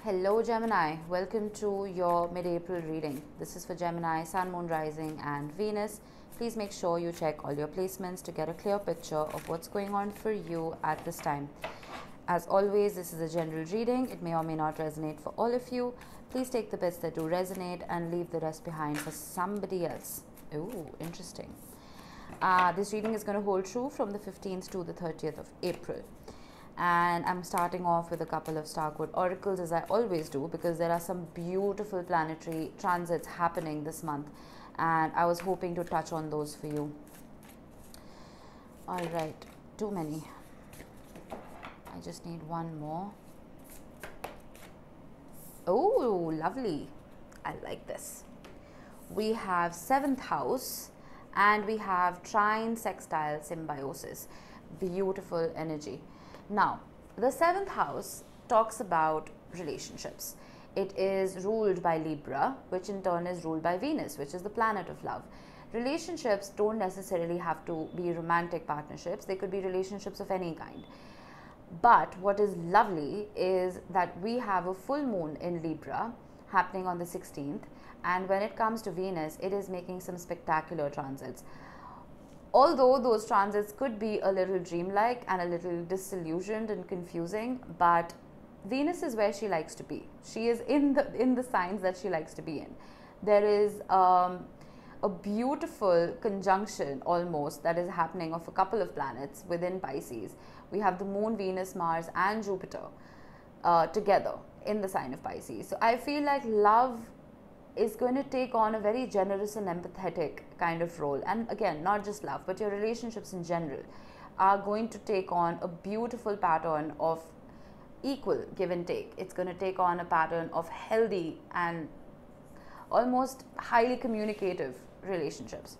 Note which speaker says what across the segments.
Speaker 1: Hello Gemini, welcome to your mid-April reading. This is for Gemini, Sun, Moon, Rising and Venus. Please make sure you check all your placements to get a clear picture of what's going on for you at this time. As always, this is a general reading. It may or may not resonate for all of you. Please take the bits that do resonate and leave the rest behind for somebody else. Ooh, interesting. This reading is going to hold true from the 15th to the 30th of April. And I'm starting off with a couple of star code oracles, as I always do, because there are some beautiful planetary transits happening this month and I was hoping to touch on those for you. All right, too many. I just need one more. Oh, lovely. I like this. We have 7th house and we have trine sextile symbiosis. Beautiful energy. Now, the 7th house talks about relationships. It is ruled by Libra, which in turn is ruled by Venus, which is the planet of love. Relationships don't necessarily have to be romantic partnerships. They could be relationships of any kind. But what is lovely is that we have a full moon in Libra happening on the 16th. And when it comes to Venus, it is making some spectacular transits. Although those transits could be a little dreamlike and a little disillusioned and confusing, but Venus is where she likes to be. She is in the signs that she likes to be in. There is a beautiful conjunction almost that is happening of a couple of planets within Pisces. We have the Moon, Venus, Mars and Jupiter together in the sign of Pisces. So I feel like love is going to take on a very generous and empathetic kind of role. And again, not just love, but your relationships in general are going to take on a beautiful pattern of equal give and take. It's going to take on a pattern of healthy and almost highly communicative relationships.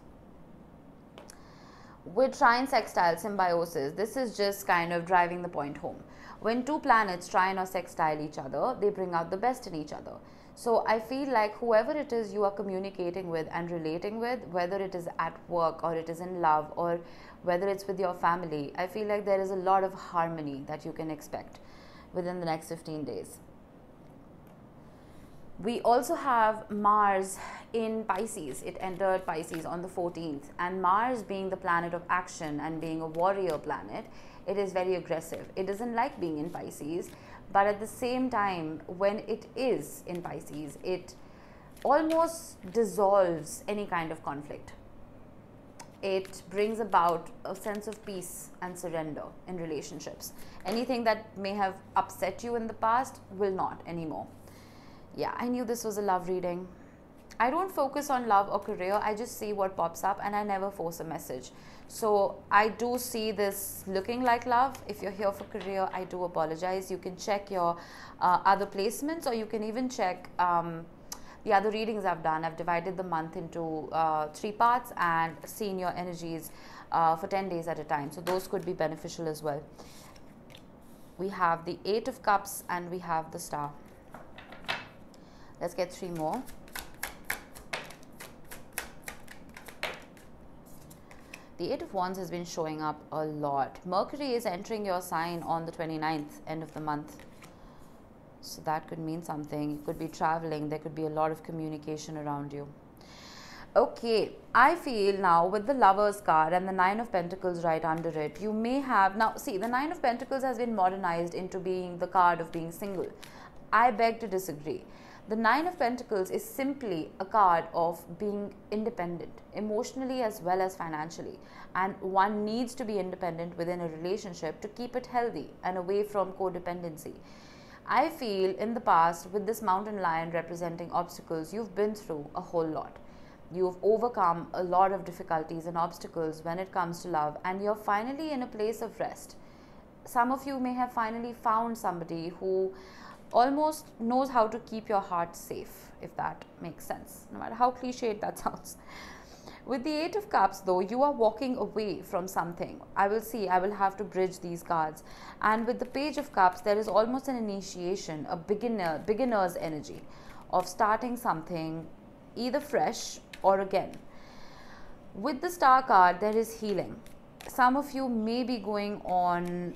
Speaker 1: With trine sextile symbiosis, this is just kind of driving the point home. When two planets trine or sextile each other, they bring out the best in each other. So I feel like whoever it is you are communicating with and relating with, whether it is at work or it is in love or whether it's with your family, I feel like there is a lot of harmony that you can expect within the next 15 days. We also have Mars in Pisces. It entered Pisces on the 14th, and Mars being the planet of action and being a warrior planet, it is very aggressive. It doesn't like being in Pisces, but at the same time, when it is in Pisces, it almost dissolves any kind of conflict. It brings about a sense of peace and surrender in relationships. Anything that may have upset you in the past will not anymore. Yeah, I knew this was a love reading. I don't focus on love or career. I just see what pops up and I never force a message. So I do see this looking like love. If you're here for career, I do apologize. You can check your other placements, or you can even check the other readings I've done. I've divided the month into 3 parts and seen your energies for 10 days at a time. So those could be beneficial as well. We have the 8 of Cups and we have the Star. Let's get 3 more. The 8 of Wands has been showing up a lot. Mercury is entering your sign on the 29th, end of the month. So that could mean something. You could be traveling. There could be a lot of communication around you. Okay, I feel now with the Lovers card and the 9 of Pentacles right under it, you may have... Now, see, the 9 of Pentacles has been modernized into being the card of being single. I beg to disagree. The 9 of Pentacles is simply a card of being independent, emotionally as well as financially. And one needs to be independent within a relationship to keep it healthy and away from codependency. I feel in the past, with this mountain lion representing obstacles, you've been through a whole lot. You've overcome a lot of difficulties and obstacles when it comes to love, and you're finally in a place of rest. Some of you may have finally found somebody who almost knows how to keep your heart safe, if that makes sense, no matter how cliched that sounds. With the 8 of Cups though, you are walking away from something. I will have to bridge these cards. And with the Page of Cups, there is almost an initiation, a beginner's energy of starting something either fresh or again. With the Star card, there is healing. Some of you may be going on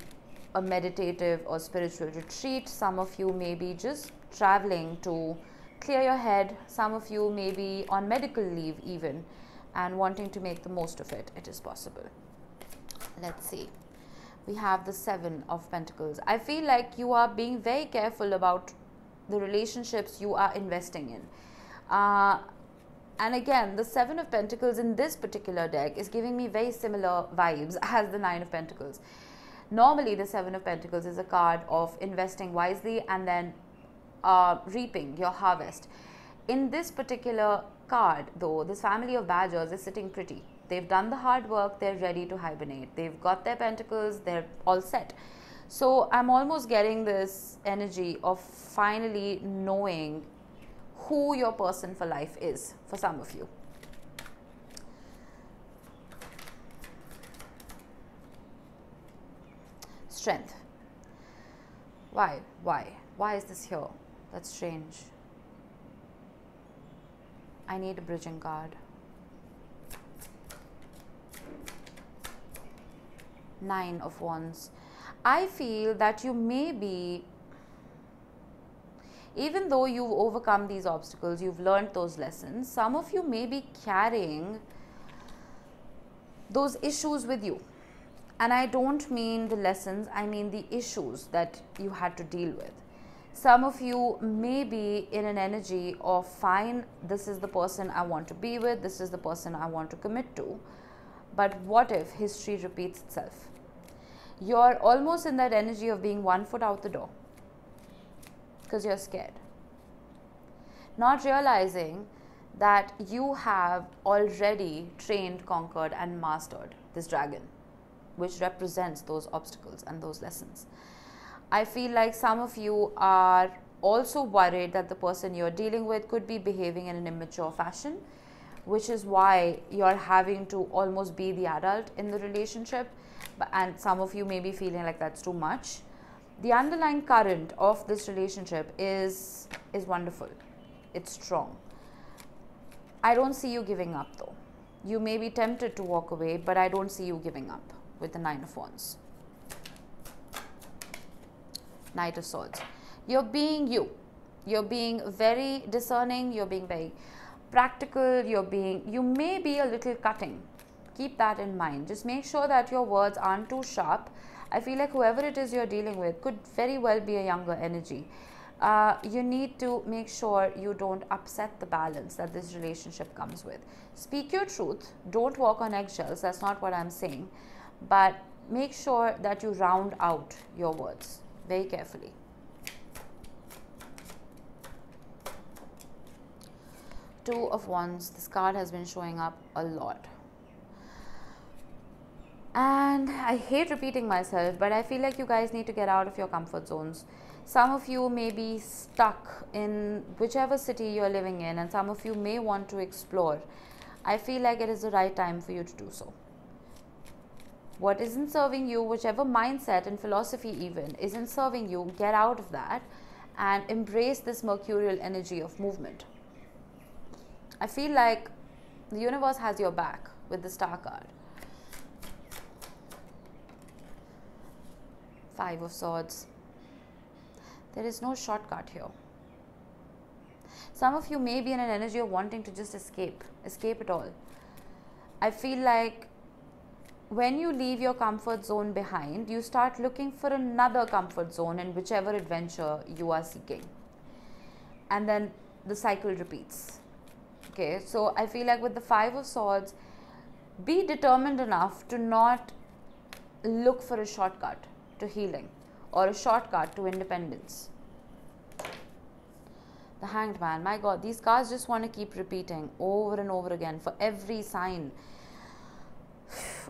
Speaker 1: a meditative or spiritual retreat. Some of you may be just traveling to clear your head. Some of you may be on medical leave even and wanting to make the most of it. It is possible. Let's see. We have the 7 of Pentacles. I feel like you are being very careful about the relationships you are investing in. And again, the 7 of Pentacles in this particular deck is giving me very similar vibes as the 9 of Pentacles. Normally, the 7 of Pentacles is a card of investing wisely and then reaping your harvest. In this particular card, though, this family of badgers is sitting pretty. They've done the hard work. They're ready to hibernate. They've got their pentacles. They're all set. So I'm almost getting this energy of finally knowing who your person for life is for some of you. Strength. Why is this here? That's strange. I need a bridging card. 9 of Wands. I feel that you may be, even though you've overcome these obstacles, you've learned those lessons, some of you may be carrying those issues with you. And I don't mean the lessons, I mean the issues that you had to deal with. Some of you may be in an energy of, fine, this is the person I want to be with, this is the person I want to commit to. But what if history repeats itself? You're almost in that energy of being 1 foot out the door because you're scared. Not realizing that you have already trained, conquered, and mastered this dragon, which represents those obstacles and those lessons. I feel like some of you are also worried that the person you're dealing with could be behaving in an immature fashion, which is why you're having to almost be the adult in the relationship. And some of you may be feeling like that's too much. The underlying current of this relationship is wonderful. It's strong. I don't see you giving up though. You may be tempted to walk away, but I don't see you giving up with the 9 of Wands. Knight of Swords. You're being you. You're being very discerning. You're being very practical. You may be a little cutting. Keep that in mind. Just make sure that your words aren't too sharp. I feel like whoever it is you're dealing with could very well be a younger energy. You need to make sure you don't upset the balance that this relationship comes with. Speak your truth. Don't walk on eggshells. That's not what I'm saying. But make sure that you round out your words very carefully. Two of Wands. This card has been showing up a lot. And I hate repeating myself, but I feel like you guys need to get out of your comfort zones. Some of you may be stuck in whichever city you're living in, and some of you may want to explore. I feel like it is the right time for you to do so. What isn't serving you, whichever mindset and philosophy even isn't serving you, get out of that and embrace this mercurial energy of movement. I feel like the universe has your back with the Star card. 5 of Swords. There is no shortcut here. Some of you may be in an energy of wanting to just escape it all. I feel like when you leave your comfort zone behind, you start looking for another comfort zone in whichever adventure you are seeking. And then the cycle repeats. Okay, so I feel like with the 5 of Swords, be determined enough to not look for a shortcut to healing or a shortcut to independence. The Hanged Man. My God, these cards just want to keep repeating over and over again for every sign.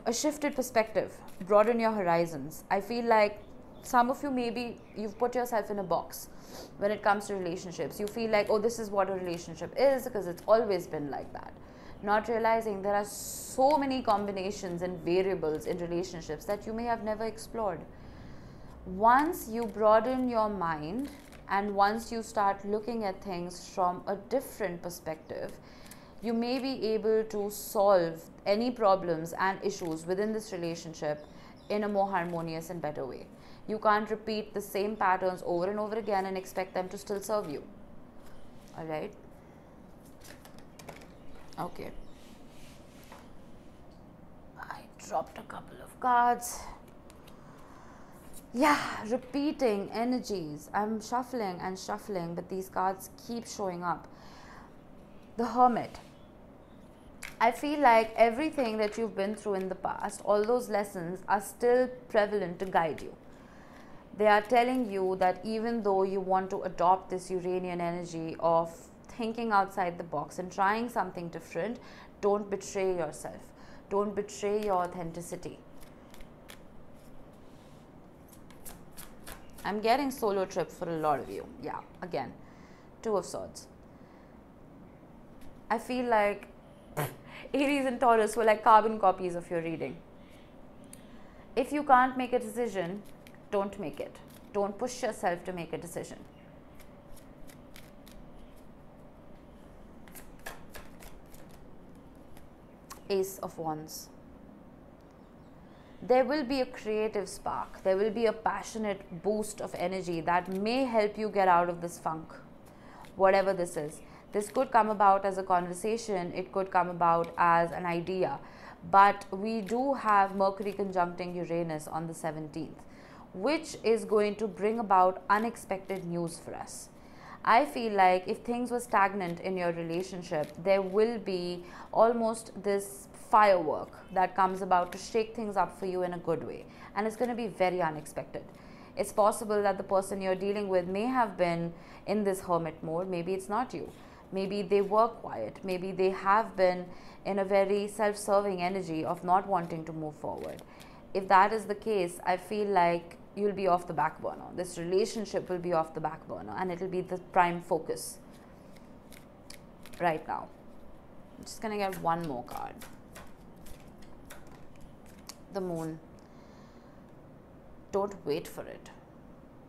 Speaker 1: A shifted perspective. Broaden your horizons. I feel like some of you, maybe you've put yourself in a box when it comes to relationships. You feel like, oh, this is what a relationship is because it's always been like that. Not realizing there are so many combinations and variables in relationships that you may have never explored. Once you broaden your mind and once you start looking at things from a different perspective, you may be able to solve any problems and issues within this relationship in a more harmonious and better way. You can't repeat the same patterns over and over again and expect them to still serve you. All right. Okay. I dropped a couple of cards. Yeah, repeating energies. I'm shuffling and shuffling, but these cards keep showing up. The Hermit. I feel like everything that you've been through in the past, all those lessons are still prevalent to guide you. They are telling you that even though you want to adopt this Uranian energy of thinking outside the box and trying something different, don't betray yourself. Don't betray your authenticity. I'm getting solo trip for a lot of you. Yeah, again, Two of Swords. I feel like Aries and Taurus were like carbon copies of your reading. If you can't make a decision, don't make it. Don't push yourself to make a decision. Ace of Wands. There will be a creative spark. There will be a passionate boost of energy that may help you get out of this funk, whatever this is. This could come about as a conversation. It could come about as an idea. But we do have Mercury conjuncting Uranus on the 17th, which is going to bring about unexpected news for us. I feel like if things were stagnant in your relationship, there will be almost this firework that comes about to shake things up for you in a good way. And it's going to be very unexpected. It's possible that the person you're dealing with may have been in this hermit mode. Maybe it's not you. Maybe they were quiet. Maybe they have been in a very self-serving energy of not wanting to move forward. If that is the case, I feel like you'll be off the back burner. This relationship will be off the back burner and it'll be the prime focus right now. I'm just going to get one more card. The Moon. Don't wait for it.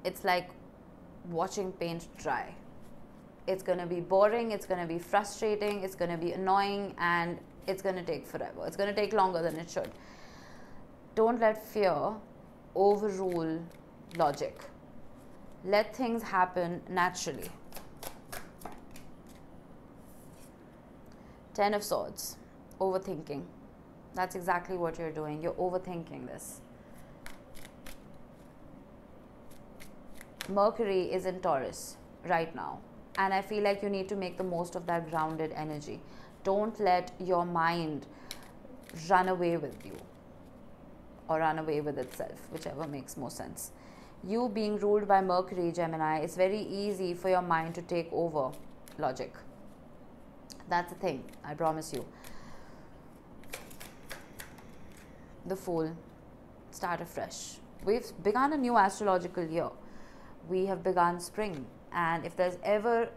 Speaker 1: It's like watching paint dry. It's going to be boring, it's going to be frustrating, it's going to be annoying, and it's going to take forever. It's going to take longer than it should. Don't let fear overrule logic. Let things happen naturally. Ten of Swords. Overthinking. That's exactly what you're doing. You're overthinking this. Mercury is in Taurus right now. And I feel like you need to make the most of that grounded energy. Don't let your mind run away with you or run away with itself, whichever makes more sense. You being ruled by Mercury, Gemini, it's very easy for your mind to take over logic. That's the thing, I promise you. The Fool. Start afresh. We've begun a new astrological year. We have begun spring. And if there's ever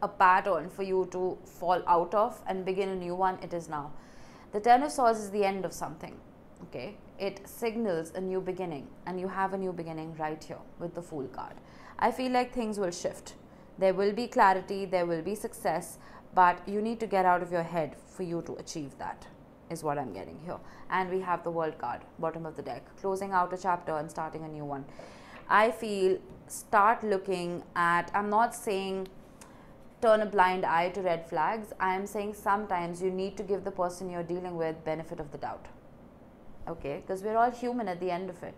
Speaker 1: a pattern for you to fall out of and begin a new one, it is now. The Ten of Swords is the end of something. Okay, it signals a new beginning, and you have a new beginning right here with the Fool card. I feel like things will shift. There will be clarity, there will be success, but you need to get out of your head for you to achieve that, is what I'm getting here. And we have the World card, bottom of the deck, closing out a chapter and starting a new one. I feel start looking at, I'm not saying turn a blind eye to red flags. I am saying sometimes you need to give the person you're dealing with benefit of the doubt. Okay, because we're all human at the end of it.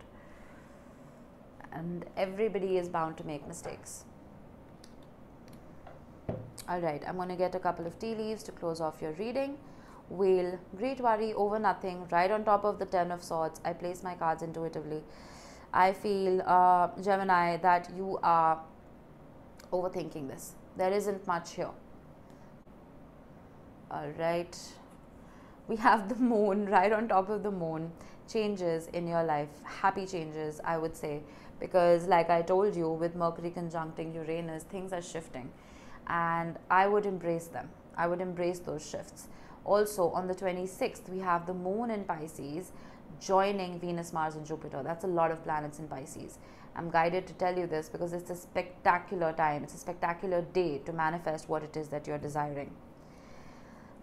Speaker 1: And everybody is bound to make mistakes. Alright, I'm going to get a couple of tea leaves to close off your reading. Whale, great worry over nothing, right on top of the Ten of Swords. I place my cards intuitively. I feel, Gemini, that you are overthinking this. There isn't much here. Alright. We have the Moon, right on top of the Moon. Changes in your life. Happy changes, I would say. Because like I told you, with Mercury conjuncting Uranus, things are shifting. And I would embrace them. I would embrace those shifts. Also, on the 26th, we have the Moon in Pisces joining Venus, Mars and Jupiter. That's a lot of planets in Pisces. I'm guided to tell you this because it's a spectacular time. It's a spectacular day to manifest what it is that you're desiring.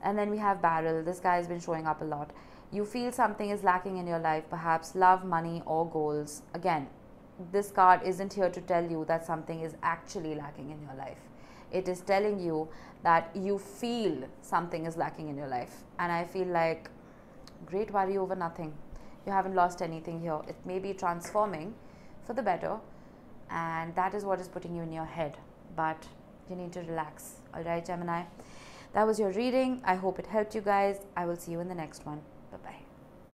Speaker 1: And then we have Barrel. This guy has been showing up a lot. You feel something is lacking in your life, perhaps love, money, or goals. Again, this card isn't here to tell you that something is actually lacking in your life. It is telling you that you feel something is lacking in your life. And I feel like, great worry over nothing. You haven't lost anything here. It may be transforming for the better, and that is what is putting you in your head. But you need to relax. Alright, Gemini? That was your reading. I hope it helped you guys. I will see you in the next one. Bye-bye.